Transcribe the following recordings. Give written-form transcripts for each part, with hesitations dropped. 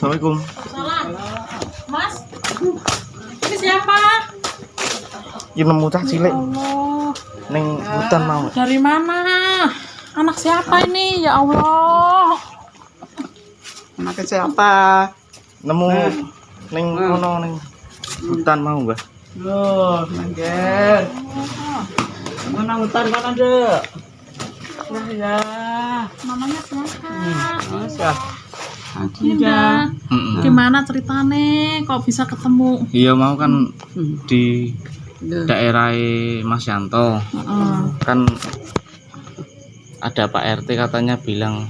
Assalamualaikum. Salam. Mas, ini siapa? Ini nemu cah cilik Allah. ning hutan mau. Dari mana? Anak siapa ini? Ya Allah. Anak siapa? Nemu ning kono ning hutan mau, Mbah. Loh, Mangger. Mana hutan mana, Dek? Nah, ya. Namanya siapa? Masa. Dinda. Gimana ceritane? Kok bisa ketemu? Iya mau kan di daerah Mas Yanto. Kan ada Pak RT katanya bilang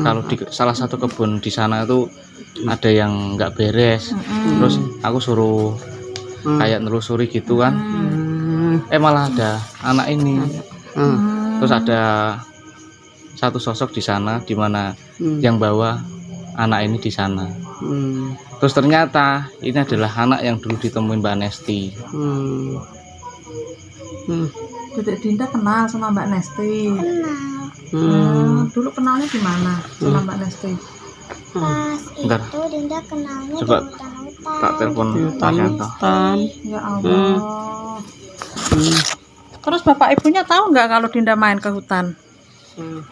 kalau di salah satu kebun di sana itu ada yang nggak beres. Terus aku suruh kayak nelusuri gitu kan. Malah ada anak ini. Terus ada satu sosok di sana di mana yang bawa anak ini di sana. Terus ternyata ini adalah anak yang dulu ditemuin Mbak Nesti. Dedek Dinda kenal sama Mbak Nesti. Dulu kenalnya di mana sama Mbak Nesti? Pas Bentar. itu Dinda kenalnya Coba di hutan-hutan. tak telepon Mas Yanto. Ya Allah. Terus bapak ibunya tahu nggak kalau Dinda main ke hutan?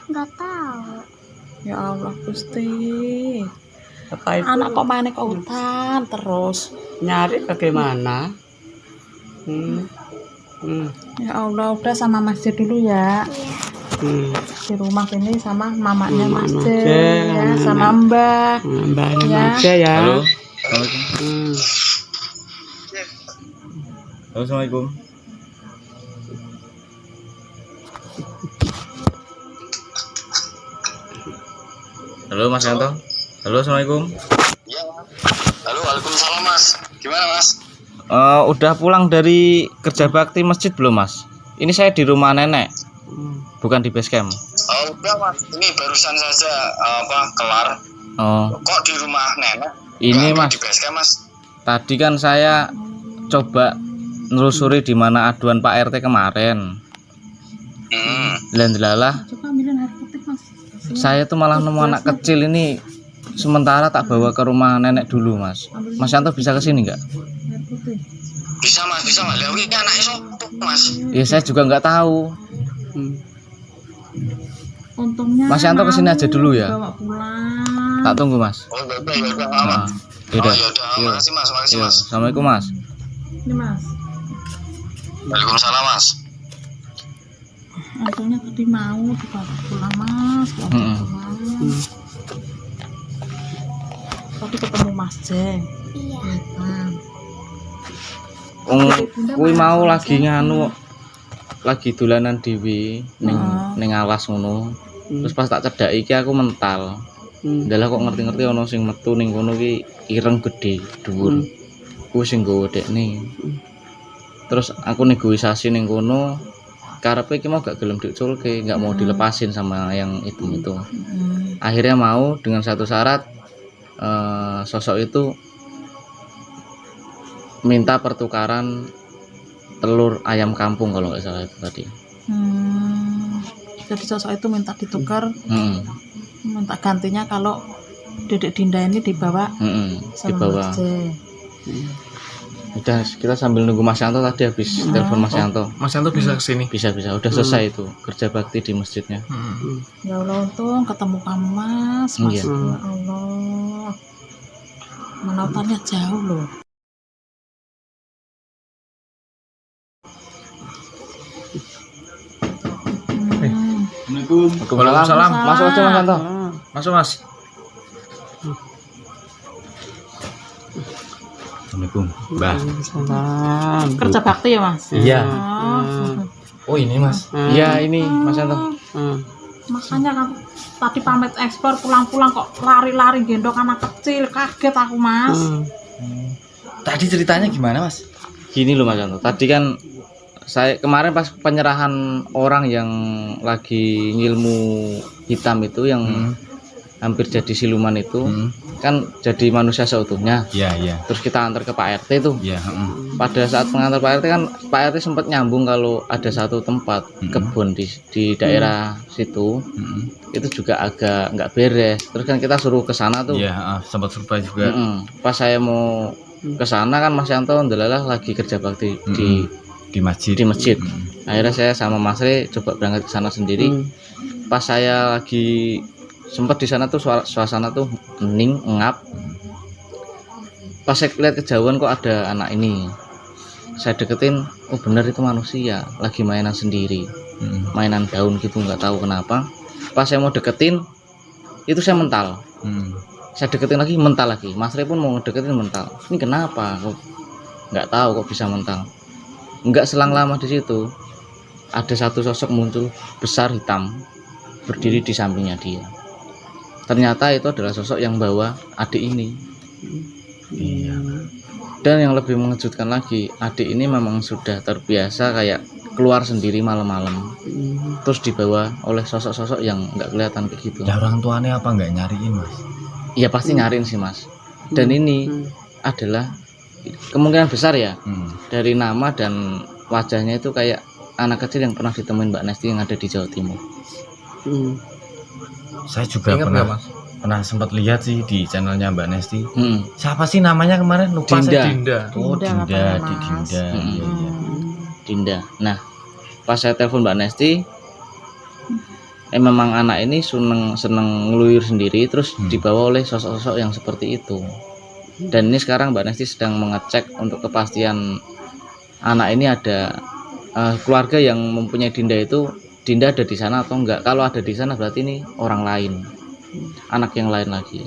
Nggak tahu. Ya Allah Gusti. Apa itu? Anak kok main ke hutan terus? Nyari bagaimana? Ya Allah, udah sama Masjid dulu ya. Di rumah ini sama mamanya Masjid ya, sama Mbak. Mbak Ya. aja ya. Halo. Assalamualaikum. Halo, Assalamualaikum. Halo Mas Yanto. Halo, Assalamualaikum. Ya. Halo, waalaikumsalam Mas. Gimana Mas? Udah pulang dari kerja bakti masjid belum Mas? Ini saya di rumah nenek, bukan di base camp. Oh, udah Mas. Ini barusan saja kelar. Oh, Kok di rumah nenek? ini Nggak Mas. di base camp Mas. Tadi kan saya coba nelusuri di mana aduan Pak RT kemarin. Lendelalah, Coba ambilin air putih Mas. saya tuh malah nemu anak kecil ini. Sementara tak bawa ke rumah nenek dulu Mas. Mas Yanto bisa ke sini nggak? Air putih. Bisa Mas, bisa Mas. Lah ini anaknya sopo Mas? Ya saya juga nggak tahu. Untungnya Mas Yanto kesini aja dulu ya. bawa pulang. Tak tunggu Mas. Oh, ya udah aman. Nah, yaudah. Oh, ya udah. Iya. Makasih Mas, makasih Iya. Mas. Assalamualaikum Mas. Ini Mas. Waalaikumsalam Mas. Untungnya tadi mau dibawa pulang Mas. Bawa pulang. Tadi ketemu Mas Jeng. Iya. Kuwi mau lagi nganu lagi dolanan dhewe ning alas ngono. Terus pas tak cedhaki iki aku mental. Ndalah kok ngerti-ngerti ana sing metu ning kono ki ireng gedhe dhuwur. Kuwi sing nggawa dekne. Terus aku negosiasi ning kono karepe iki mau gak gelem diculke, gak mau dilepasin sama yang itu. Akhirnya mau dengan satu syarat, sosok itu minta pertukaran telur ayam kampung kalau nggak salah itu tadi. Jadi sosok itu minta ditukar, Hmm. minta gantinya kalau Dedek Dinda ini dibawa sama Dibawa. Mas Jeng. Udah kita sambil nunggu Mas Yanto tadi habis telepon Mas Yanto. Mas Yanto bisa kesini. Bisa udah selesai itu kerja bakti di masjidnya. Ya Allah, untung ketemu kamu Mas. Iya. Ya Allah. Menautannya jauh loh. Assalamualaikum. Waalaikumsalam. Masuk aja Mas Yanto. Masuk Mas. Assalamualaikum. Mbak. Salam. Kerja bakti ya Mas? Iya. Oh, Oh ini Mas. Iya ini Mas Yanto. makanya kamu tadi pamit ekspor pulang-pulang kok lari-lari gendong anak kecil, kaget aku Mas. Tadi ceritanya gimana Mas? Gini loh Mas Yanto. Tadi kan saya kemarin pas penyerahan orang yang lagi ngilmu hitam itu yang hampir jadi siluman itu kan jadi manusia seutuhnya. Iya. Terus kita antar ke Pak RT tuh. Iya, Pada saat pengantar Pak RT kan Pak RT sempat nyambung kalau ada satu tempat kebun di daerah situ itu juga agak nggak beres. Terus kan kita suruh ke sana tuh. Iya, sempat surprise juga. Pas saya mau ke sana kan Mas Yanto ndelalah lagi kerja bakti Di masjid. Akhirnya saya sama Mas Re coba berangkat ke sana sendiri. Pas saya lagi sempat di sana tuh suasana tuh hening, ngap. Pas saya lihat kejauhan kok ada anak ini. Saya deketin, oh bener itu manusia, lagi mainan sendiri. Mainan daun gitu, nggak tahu kenapa. Pas saya mau deketin, itu saya mental. Saya deketin lagi, mental lagi. Mas Re pun mau deketin, mental. Ini kenapa? Kok nggak tahu kok bisa mental. Nggak selang lama di situ, ada satu sosok muncul besar hitam, berdiri di sampingnya dia. Ternyata itu adalah sosok yang bawa adik ini. Iya. Dan yang lebih mengejutkan lagi, adik ini memang sudah terbiasa kayak keluar sendiri malam-malam. Terus dibawa oleh sosok-sosok yang nggak kelihatan kayak gitu. Ya orang tuanya apa nggak nyariin Mas? Iya pasti nyariin sih Mas. Dan ini adalah kemungkinan besar ya dari nama dan wajahnya itu kayak anak kecil yang pernah ditemuin Mbak Nesti yang ada di Jawa Timur. Saya juga Ingat pernah nggak, Mas? pernah sempat lihat sih di channelnya Mbak Nesti. Siapa sih namanya kemarin? Lupa Dinda. saya. Dinda. Oh, Dinda Dinda, katanya, di Mas. Dinda. Iya. Dinda. Nah, pas saya telepon Mbak Nesti, memang anak ini seneng ngeluyur sendiri, terus dibawa oleh sosok-sosok yang seperti itu. Dan ini sekarang Mbak Nesti sedang mengecek untuk kepastian anak ini ada keluarga yang mempunyai Dinda itu, Dinda ada di sana atau enggak. Kalau ada di sana berarti ini orang lain, anak yang lain lagi.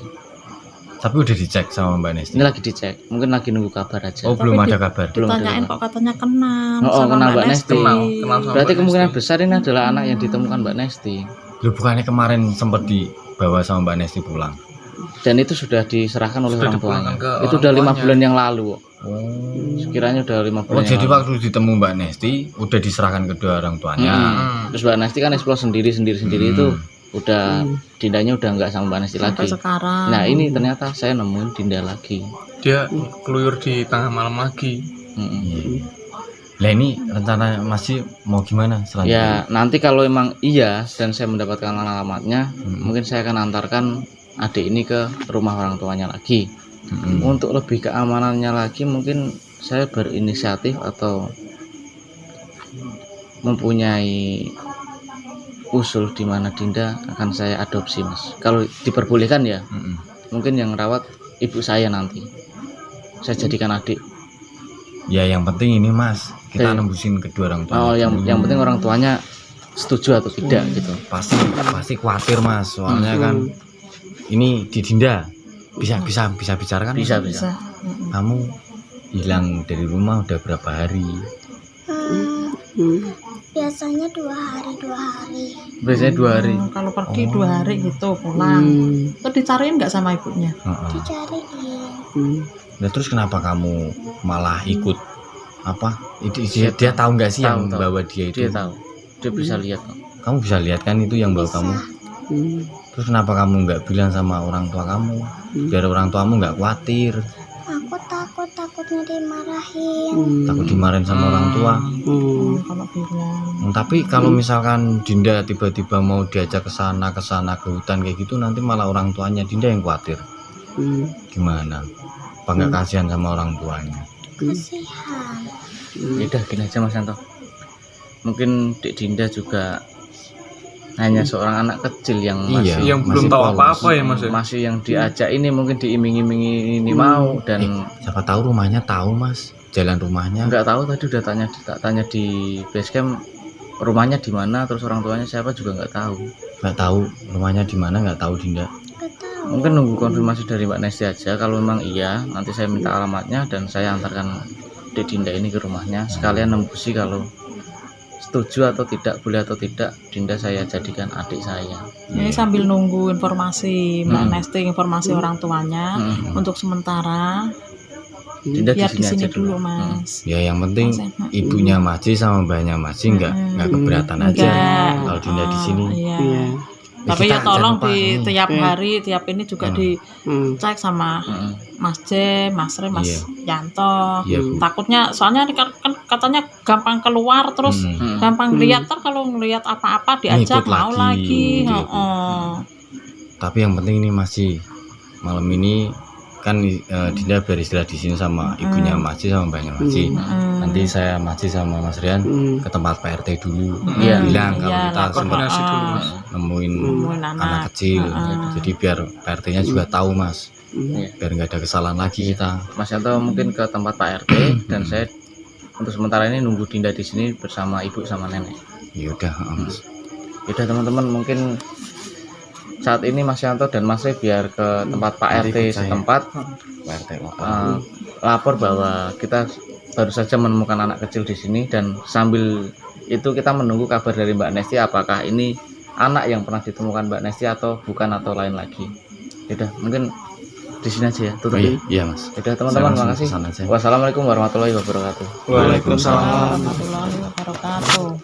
Tapi udah dicek sama Mbak Nesti. Ini lagi dicek, mungkin lagi nunggu kabar aja. Oh, belum ada kabar. Belum ada Ditanyain kabar. kok katanya kenal Oh, sama kenal Mbak Mbak Nesti. Nesti. Kenal sama Berarti Mbak kemungkinan Nesti. besar ini adalah anak yang ditemukan Mbak Nesti. Loh, bukannya kemarin sempat dibawa sama Mbak Nesti pulang? Dan itu sudah diserahkan oleh Sudah orang tuanya. dipulangkan ke Itu orang udah 5 tuanya. bulan yang lalu. Oh. Sekiranya udah 5 bulan. Oh, yang jadi lalu. waktu ditemu Mbak Nesti udah diserahkan kedua orang tuanya. Terus Mbak Nesti kan explore sendiri itu udah Dindanya udah nggak sama Mbak Nesti Sampai lagi. sekarang. Nah ini ternyata saya nemuin Dinda lagi. Dia keluyur di tengah malam lagi. Iya. Lah ini rencana masih mau gimana selanjutnya? Ya nanti kalau emang iya dan saya mendapatkan alamatnya, mungkin saya akan antarkan adik ini ke rumah orang tuanya lagi. Untuk lebih keamanannya lagi mungkin saya berinisiatif atau mempunyai usul di mana Dinda akan saya adopsi Mas. Kalau diperbolehkan ya, mungkin yang rawat ibu saya nanti. Saya jadikan adik. Ya yang penting ini Mas, kita Eh. nembusin kedua orang tua. Oh yang penting orang tuanya setuju atau tidak gitu. Pasti khawatir Mas, soalnya kan ini di Dinda bisa bicara kan? Bisa. Kamu hilang dari rumah udah berapa hari? Biasanya 2 hari. Biasanya 2 hari. Kalau pergi 2 hari gitu pulang. Terus dicariin nggak sama ibunya? Dicariin. Nah terus kenapa kamu malah ikut? Apa? Dia tahu nggak sih yang Tahu. bawa dia itu? Dia tahu. Dia bisa lihat. Kamu bisa lihat kan itu yang bawa kamu? Terus kenapa kamu nggak bilang sama orang tua kamu? Biar orang tuamu nggak khawatir. Aku takutnya dimarahin. Takut dimarahin sama orang tua. Kalau bilang. Tapi kalau misalkan Dinda tiba-tiba mau diajak ke sana ke hutan kayak gitu, nanti malah orang tuanya Dinda yang khawatir. Gimana? Apa nggak kasihan sama orang tuanya? Kasihan. Ya udah gini aja Mas Yanto. Mungkin Dek Dinda juga hanya seorang anak kecil yang Iya. masih Yang belum masih tahu polos. apa-apa ya Mas. masih yang diajak ini mungkin diiming-imingi ini mau dan Siapa tahu rumahnya tahu Mas, jalan rumahnya. nggak tahu tadi udah tanya di base camp rumahnya di mana, terus orang tuanya siapa juga nggak tahu. Nggak tahu rumahnya di mana, nggak tahu Dinda. Gak tahu. Mungkin nunggu konfirmasi dari Mbak Nesti aja. Kalau memang iya nanti saya minta alamatnya dan saya antarkan Dek Dinda ini ke rumahnya sekalian nembusi kalau setuju atau tidak, boleh atau tidak Dinda saya jadikan adik saya. Ini sambil nunggu informasi Mbak Nesti, informasi orang tuanya. Untuk sementara Dinda biar di di sini sini aja dulu Mas. Ya yang penting ibunya Maji sama mbaknya Maji nggak keberatan aja Enggak. kalau Dinda di sini. Iya. Tapi ya kita tolong jangan lupa di ini. tiap hari, tiap ini juga dicek sama Mas J, Mas Re, Mas Yanto. Iya, Bu. Takutnya soalnya kan katanya gampang keluar terus gampang lihat, kalau ngelihat apa-apa diajak Ngikut mau lagi. lagi. Iya, Bu. Heeh. Tapi yang penting ini masih malam ini kan Dinda biar istirahat di sini sama ibunya Maci sama mbaknya Maci. Nanti saya Maci sama Mas Rian ke tempat Pak RT dulu. Bilang kalau Iya, kita lapor. sempat Koordinasi dulu, Mas. nemuin Nemuin anak kecil. Jadi biar Pak RT-nya juga tahu, Mas. Iya. Biar nggak ada kesalahan lagi kita. Mas Yanto mungkin ke tempat Pak RT dan saya untuk sementara ini nunggu Dinda di sini bersama ibu sama nenek. Ya udah, Mas. Yaudah teman-teman, mungkin saat ini Mas Yanto dan Mas Re biar ke tempat Pak Mari RT ikut saya. setempat Pak RT lapor bahwa kita baru saja menemukan anak kecil di sini, dan sambil itu kita menunggu kabar dari Mbak Nesti apakah ini anak yang pernah ditemukan Mbak Nesti atau bukan atau lain lagi. Yaudah mungkin di sini aja ya, tutup. Iya, Mas. Yaudah teman-teman, Saya langsung makasih. kesana aja. Wassalamualaikum warahmatullahi wabarakatuh. Waalaikumsalam. Warahmatullahi wabarakatuh.